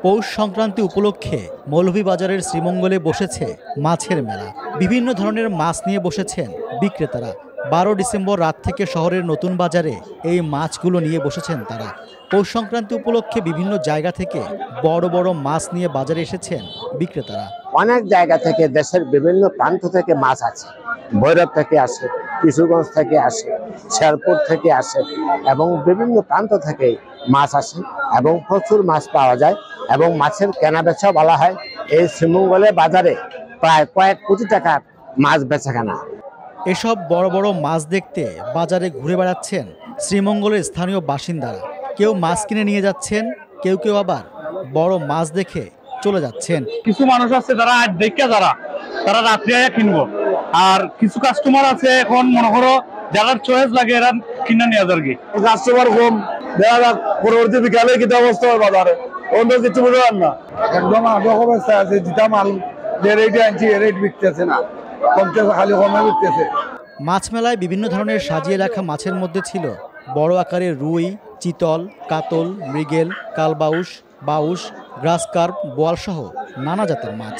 পৌষ সংক্রান্তি উপলক্ষে মৌলভীবাজারের শ্রীমঙ্গলে বসেছে মাছের মেলা। বিভিন্ন ধরনের মাছ নিয়ে বসেছেন বিক্রেতারা। 12 ডিসেম্বর রাত থেকে শহরের নতুন বাজারে এই মাছগুলো নিয়ে বসেছেন তারা। পৌষ সংক্রান্তি উপলক্ষে বিভিন্ন জায়গা থেকে বড় বড় মাছ নিয়ে বাজারে এসেছেন বিক্রেতারা। অনেক জায়গা থেকে দেশের বিভিন্ন প্রান্ত থেকে মাছ আছে। ভৈরব থেকে আসে, কিশোরগঞ্জ থেকে আসে, শেরপুর থেকে আসে এবং বিভিন্ন প্রান্ত থেকে মাছ আসে এবং প্রচুর মাছ পাওয়া যায় এবং মাছের কেনাবেচা বলা হয়। এই শ্রীমঙ্গলের বাজারে প্রায় কয়েক কোটি টাকার মাছ বেচাকেনা। এসব বড় বড় মাছ দেখতে বাজারে ঘুরে বেড়াচ্ছেন শ্রীমঙ্গলের স্থানীয় বাসিন্দারা। কেউ মাছ কিনে নিয়ে যাচ্ছেন, কেউ কেউ আবার বড় মাছ দেখে চলে যাচ্ছেন। কিছু মানুষ আছে যারা আজ দেখে তারা রাত্রে কিনবো, আর কিছু কাস্টমার আছে এখন মনে করো যারা চয়েস লাগে এরা কিনে নিয়ে যাবে। কাস্টমার কম, দেখা যাক পরবর্তী বিকালে কি অবস্থা হবে বাজারে, অন্য কিছু বুঝলাম না। একদম আগ্রহ অবস্থা আছে, যেটা মাল যে রেটে আনছি এ রেট বিকতেছে না, কমতেছে, খালি কমে বিকতেছে। মাছ মেলায় বিভিন্ন ধরনের সাজিয়ে রাখা মাছের মধ্যে ছিল বড় আকারের রুই, চিতল, কাতল, মৃগেল, কালবাউস, বাউস, গ্রাস কার্প, বোয়াল সহ নানা জাতের মাছ।